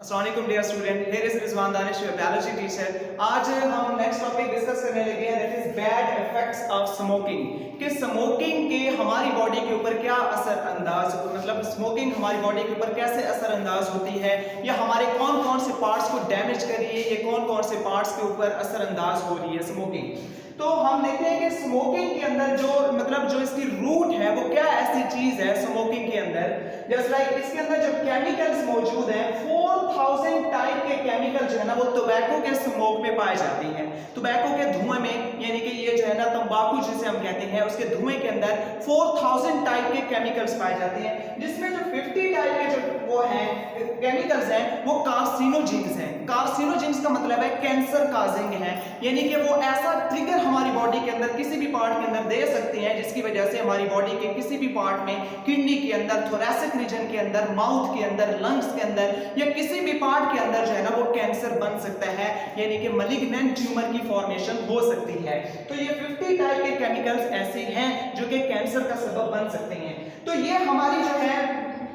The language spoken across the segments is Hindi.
अस्सलामुअलैकुम dear student, here is Rizwan Danish, your biology teacher. आज हम नेक्स्ट टॉपिक डिस्कस करने लगे हैं, that is bad effects of smoking. कि स्मोकिंग के हमारी बॉडी के ऊपर क्या असर अंदाज, मतलब स्मोकिंग हमारी बॉडी के ऊपर कैसे असर अंदाज होती है, या हमारे कौन कौन से पार्ट्स को डैमेज कर रही है, या कौन कौन से पार्ट्स के ऊपर असर अंदाज हो रही है स्मोकिंग। तो हम देखते हैं कि स्मोकिंग के अंदर जो इसकी रूट है वो क्या ऐसी चीज है स्मोकिंग के अंदर, जस्ट लाइक इसके अंदर जो केमिकल्स मौजूद हैं 4000 टाइप के केमिकल जो है ना वो टोबैको के स्मोक में पाए जाते हैं। टोबैको के धुएं में, यानी कि ये जो है ना तंबाकू जिसे हम कहते हैं, उसके धुएं के अंदर 4000 टाइप के केमिकल्स पाए जाते हैं, जिसमें जो 50 टाइप के जो वो हैं केमिकल्स हैं वो कार्सिनोजेन्स हैं। कार्सिनोजेन्स का मतलब है कैंसर काजिंग है, यानी कि वो ऐसा ट्रिगर हमारी बॉडी के अंदर किसी भी पार्ट के अंदर दे सकते हैं जिसकी वजह से हमारी बॉडी के किसी भी पार्ट में, किडनी के अंदर, थोरैसिक रीजन के अंदर, माउथ के अंदर, लंग्स के अंदर, या किसी भी पार्ट के अंदर जो है ना वो कैंसर बन सकता है, यानी कि मैलिग्नेंट ट्यूमर की फॉर्मेशन हो सकती है। तो ये 50 टाइप के केमिकल्स ऐसे हैं जो कि कैंसर का सबब बन सकते हैं। तो ये हमारी जो है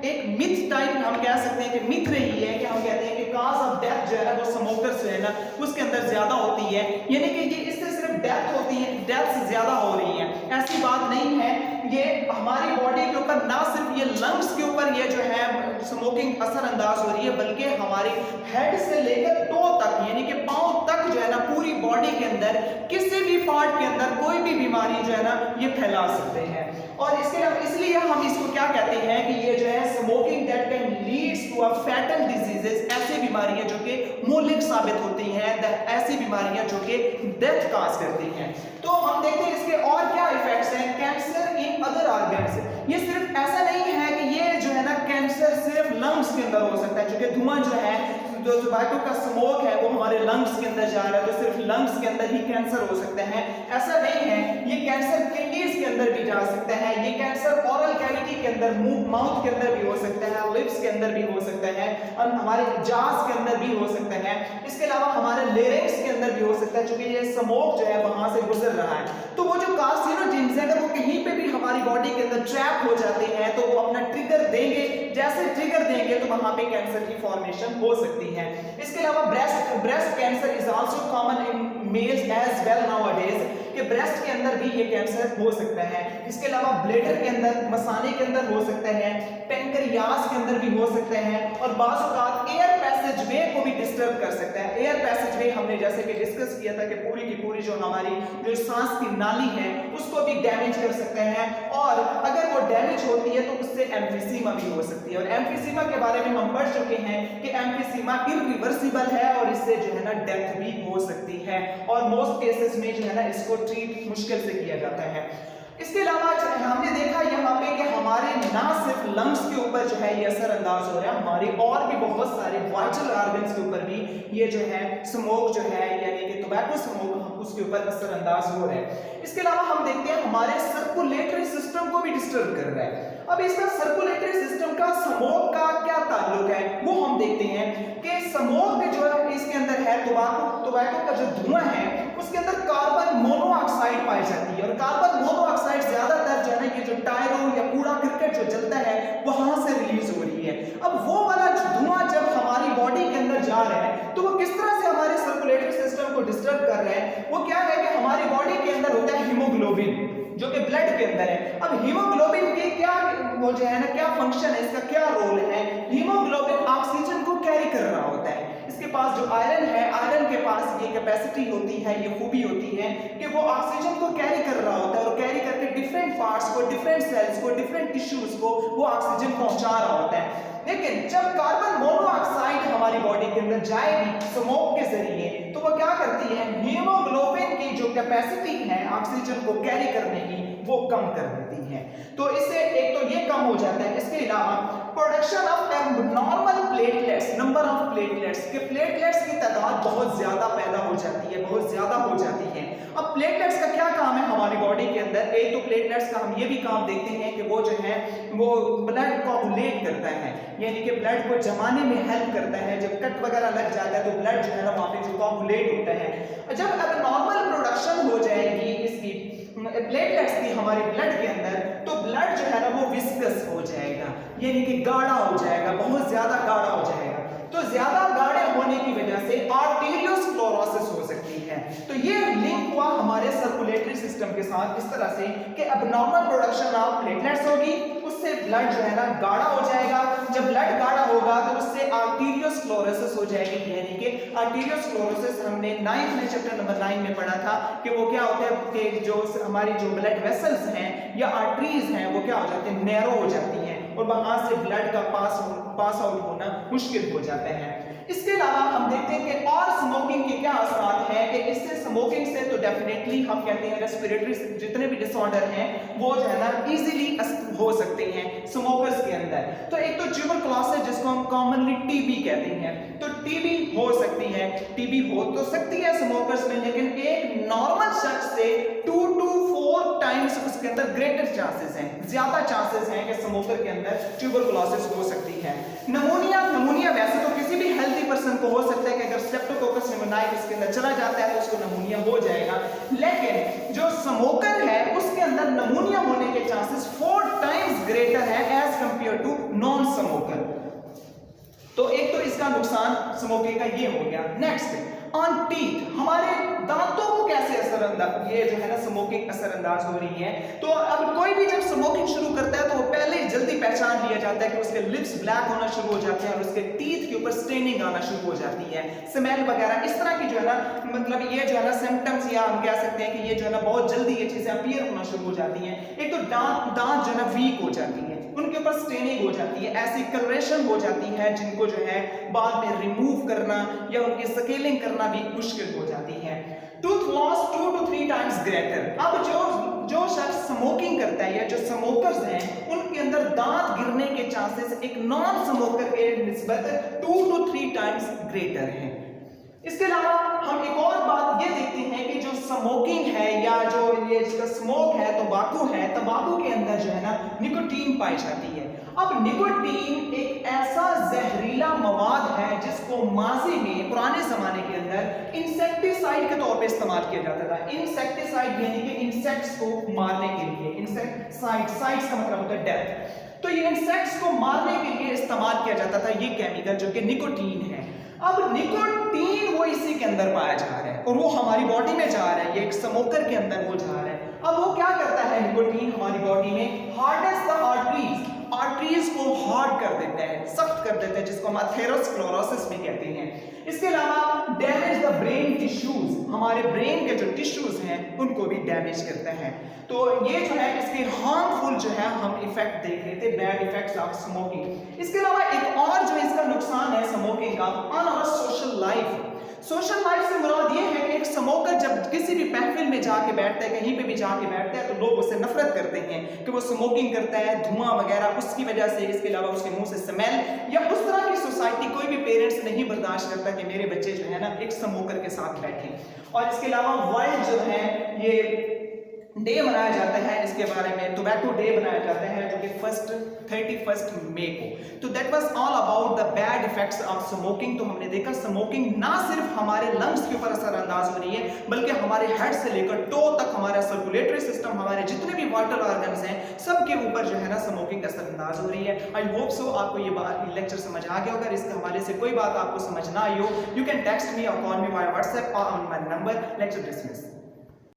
एक मिथ टाइप हम कह सकते हैं कि मिथ रही है कि हम कहते हैं कि कॉज ऑफ डेथ जो है ना वो स्मोकर्स जो है ना उसके अंदर ज्यादा होती है, यानी कि ये इससे सिर्फ डेथ होती है, डेथ ज्यादा हो रही है। ऐसी बात नहीं है, ये हमारी बॉडी के ऊपर ना सिर्फ ये लंग्स के ऊपर ये जो है स्मोकिंग असर अंदाज हो रही है, बल्कि हमारे हेड से लेकर टो तक, यानी कि पांव तक जो है ना पूरी बॉडी के अंदर किसी भी पार्ट के अंदर कोई भी बीमारी जो है ना ये फैला सकते हैं। और इसके इसलिए हम इसको क्या कहते हैं कि ये जो है smoking that can leads to a fatal diseases, ऐसी बीमारियां जो कि मोहलिक साबित होती हैं, ऐसी बीमारियां जो कि डेथ काज करती हैं। तो हम देखते हैं इसके और क्या इफेक्ट्स हैं। कैंसर इन अदर ऑर्गन्स, ये सिर्फ ऐसा नहीं है कि ये जो है ना कैंसर सिर्फ लंग्स के अंदर हो सकता है, क्योंकि धुआं जो है, जो टोबैको का स्मोक है वो हमारे लंग्स के अंदर जा रहा है, तो सिर्फ लंग्स के अंदर ही कैंसर हो सकता है, ऐसा नहीं है। ये कैंसर किडनीज के अंदर भी जा सकता है, ये कैंसर ओरल कैविटी के अंदर, माउथ के अंदर भी हो सकता है, लिप्स के अंदर भी हो सकता है, और हमारे जास के अंदर भी हो सकता है। इसके अलावा हमारे लेरिंक्स के अंदर भी हो सकता है, क्योंकि ये स्मोक जो है वहां से गुजर रहा है। तो वो जो कार्सिनोजेन्स है अगर वो कहीं पे भी हमारी बॉडी के अंदर ट्रैप हो जाते हैं तो वो अपना ट्रिगर देंगे, जैसे ट्रिगर देंगे तो वहां पे कैंसर की फॉर्मेशन हो सकती है। इसके अलावा breast cancer is also common in males as well nowadays, कि ब्रेस्ट के अंदर भी ये कैंसर हो सकता है। इसके अलावा ब्लैडर के अंदर, मसाने के अंदर हो सकता है, पेंक्रियास के अंदर भी हो सकते हैं, और बाज़ औक़ात एयर पैसेज वे को भी डिस्टर्ब कर सकता है। एयर पैसेज वे हमने जैसे कि डिस्कस किया था कि पूरी की पूरी जो हमारी जो सांस की नाली है उसको भी डैमेज कर सकते हैं, और अगर वो डैमेज होती है तो उससे एम्फीसीमा भी हो सकती है। और एम्फीसीमा के बारे में हम पढ़ चुके हैं कि एम्फीसीमा इरिवर्सिबल है और इससे जो है ना डेथ भी हो सकती है, और मोस्ट केसेस में जो है ना इसको ट्रीट मुश्किल से किया जाता है। इसके अलावा हमने देखा यहाँ पे कि हमारे ना सिर्फ लंग्स के ऊपर जो है ये असर अंदाज हो रहा है, हमारे और भी बहुत सारे वाइटल ऑर्गन्स के ऊपर भी ये जो है स्मोक जो है, यानी कि टोबैको स्मोक, उसके ऊपर असर अंदाज हो रहा है। इसके अलावा हम देखते हैं हमारे सर्कुलेटरी सिस्टम को भी डिस्टर्ब कर रहा है। अब इसका सर्कुलेटरी सिस्टम का स्मोक का क्या ताल्लुक है वो हम देखते हैं कि स्मोक जो है इसके अंदर है टोबैको का जो धुआं है उसके अंदर कार्बन मोनोऑक्साइड पाई जाती है, और कार्बन मोनोऑक्साइड ज्यादातर जो है ना ये जो टायरों या कूड़ा करकट जो जलता है वहां से रिलीज हो रही है। अब वो वाला धुआं जब हमारी बॉडी के अंदर जा रहा है तो वो किस तरह से हमारे सर्कुलेटरी सिस्टम को डिस्टर्ब कर रहा है। वो क्या है कि हमारी बॉडी के अंदर होता है हीमोग्लोबिन जो कि ब्लड के अंदर है। अब हीमोग्लोबिन के क्या वो जो है ना क्या फंक्शन है, इसका क्या रोल है। हीमोग्लोबिन ऑक्सीजन को कैरी कर रहा होता है, इसके पास जो आयरन है, आयरन के पास ये कैपेसिटी होती है, ये खूबी होती है कि वो ऑक्सीजन को कैरी कर रहा होता है, और कैरी करके डिफरेंट पार्ट्स को, डिफरेंट सेल्स को, डिफरेंट टिश्यूज को वो ऑक्सीजन पहुंचा रहा होता है। लेकिन जब कार्बन मोनोऑक्साइड हमारी बॉडी के अंदर जाएगी स्मोक के जरिए तो वो क्या करती है, हीमोग्लोबिन की जो कैपेसिटी है ऑक्सीजन को कैरी करने की वो कम कर देती है। तो इससे एक तो ये कम हो जाता है। इसके अलावा production of abnormal platelets, number of platelets, के प्लेटलेट्स की तादाद बहुत ज्यादा पैदा हो जाती है, बहुत ज्यादा हो जाती है। अब प्लेटलेट्स का क्या काम है हमारी बॉडी के अंदर। एक तो प्लेटलेट्स का हम ये भी काम देखते हैं कि वो जो है वो ब्लड कोगुलेट करता है, यानी कि ब्लड को जमाने में हेल्प करता है। जब कट वगैरह लग जाता है तो ब्लड जो है ना वहाँ पे जो कोगुलेट होता है। जब एब्नॉर्मल प्रोडक्शन हो जाएगी इसकी प्लेटलेट्स की हमारे ब्लड के अंदर तो ब्लड जो है ना वो विस्कस हो जाएगा, यानी कि गाढ़ा हो जाएगा, बहुत ज्यादा गाढ़ा हो जाएगा। तो ज्यादा तो ये लिंक हुआ हमारे सर्कुलेटरी सिस्टम के साथ इस तरह से कि अब नॉर्मल प्रोडक्शन ऑफ प्लेटलेट्स होगी, उससे ब्लड जो है ना गाढ़ा हो जाएगा। जब ब्लड गाढ़ा होगा तो उससे आर्टीरियोस्क्लेरोसिस हो जाएगी, यानी कि आर्टीरियोस्क्लेरोसिस हमने 9th में चैप्टर नंबर 9 में पढ़ा था कि वो क्या होता है कि जो हमारी जो ब्लड वेसल्स हैं या आर्टरीज हैं वो क्या हो जाते हैं, नैरो हो जाती हैं और वहां से ब्लड का पास आउट होना मुश्किल हो जाते हैं। इसके अलावा हम देखते हैं कि और स्मोकिंग के क्या असरात हैं कि इससे स्मोकिंग से तो डेफिनेटली हम कहते हैं रेस्पिरेटरी जितने भी डिसऑर्डर हैं वो जो है ना इजीली हो सकते हैं स्मोकर्स के अंदर। तो एक तो ट्यूबरकुलोसिस जिसको हम कॉमनली टीबी कहते हैं, तो टीबी हो सकती है, टीबी हो तो सकती है स्मोकर्स में, लेकिन एक नॉर्मल शख्स से 2 to 4 टाइम्स उसके अंदर ग्रेटर चांसेस हैं, ज्यादा चांसेस हैं कि स्मोकर के अंदर ट्यूबरकुलोसिस हो सकती है। नमूनिया वैसे तो किसी भी हेल्दी पर्सन को हो सकता है कि अगर स्ट्रेप्टोकोकस निमोनियाई उसके अंदर चला जाता है तो उसको नमूनिया हो जाएगा, लेकिन जो स्मोकर है उसके अंदर नमूनिया होने के चांसेस 4 टाइम्स ग्रेटर है as compare to non smoker. तो एक तो इसका नुकसान स्मोकिंग का ये हो गया। नेक्स्ट ऑन टीथ, हमारे दांतों को कैसे असरअंदाज, ये जो है ना स्मोकिंग असरअंदाज हो रही है। तो अब कोई भी जब स्मोकिंग शुरू करता है तो वो पहले ही जल्दी पहचान लिया जाता है कि उसके लिप्स ब्लैक होना शुरू हो जाते हैं और उसके टीथ के ऊपर स्टेनिंग आना शुरू हो जाती है, स्मेल वगैरह इस तरह की जो है ना, मतलब ये जो है ना सिम्टम्स, या हम कह सकते हैं कि ये जो है ना बहुत जल्दी ये चीजें अपीयर होना शुरू हो जाती हैं। एक तो दांत जो है ना वीक हो जाती है, उनके ऊपर स्टेनिंग हो जाती है, ऐसी कलरेशन हो जाती है जिनको जो है बाद में रिमूव करना या उनकी स्केलिंग करना भी मुश्किल हो जाती है। Tooth loss 2 to 3 times greater. अब जो शख्स स्मोकिंग करता है या जो स्मोकर्स हैं उनके अंदर दांत गिरने के चांसेस एक नॉन स्मोकर के निस्बत 2 to 3 टाइम्स ग्रेटर हैं। इसके अलावा हम एक और बात ये देखते हैं कि जो स्मोकिंग है या जो ये इसका स्मोक है, तंबाकू है, तंबाकू के अंदर जो है ना निकोटीन पाई जाती है। अब निकोटीन एक ऐसा जहरीला मवाद है जिसको माजी में पुराने जमाने के अंदर इंसेक्टिसाइड के तौर पे इस्तेमाल किया जाता था। इंसेक्टिसाइड यानी कि इंसेक्ट्स को मारने के लिए, इंसेक्टिसाइड्स का मतलब होता है डेथ। तो ये इंसेक्ट्स को मारने के लिए इस्तेमाल किया जाता था ये केमिकल जो कि निकोटीन है। अब निकोटीन वो इसी के अंदर पाया जा रहा है और वो हमारी बॉडी में जा रहा है, ये एक स्मोकर के अंदर वो जा रहा है। अब वो क्या करता है निकोटीन हमारी बॉडी में, हार्डेस्ट द आर्टरीज को हार्ड कर देता है, सख्त कर देता है, जिसको हम एथेरोस्क्लेरोसिस भी कहते हैं। इसके अलावा डैमेज द ब्रेन टिश्यूज, हमारे ब्रेन के जो टिश्यूज हैं उनको भी डैमेज करता है। तो ये जो है इसके हार्मफुल जो है हम इफेक्ट देख रहे थे, बैड इफेक्ट्स ऑफ स्मोकिंग। इसके अलावा एक और जो इसका नुकसान है स्मोकिंग का on our social life. Social life से मुराद ये है कि एक स्मोकर जब किसी भी महफिल में जाके बैठता है, कहीं पे भी जाके बैठता है, तो लोग उससे नफरत करते हैं कि वो स्मोकिंग करता है, धुआं वगैरह उसकी वजह से, इसके अलावा उसके मुंह से स्मेल, या उस तरह की सोसाइटी कोई भी पेरेंट्स नहीं बर्दाश्त करता कि मेरे बच्चे जो है ना एक स्मोकर के साथ बैठे। और इसके अलावा वर्ल्ड जो है ये डे मनाया जाता है, इसके बारे में टोबैको डे मनाया जाता है जो कि 31 मई को। तो that was all about the bad effects of smoking. तो हमने देखा स्मोकिंग ना सिर्फ हमारे लंग्स के ऊपर असरअंदाज हो रही है बल्कि हमारे हेड से लेकर टो तक हमारा सर्कुलेटरी सिस्टम, हमारे जितने भी वाइटल ऑर्गन्स हैं सबके ऊपर जो है ना स्मोकिंग असरअंदाज हो रही है। आई होप सो आपको ये बात लेक्चर समझ आ गया होगा। इसके हवाले से कोई बात आपको समझ ना आई हो, यू कैन टेक्स्ट मी और कॉल मी बाय व्हाट्सएप और on my number. Lecture dismiss.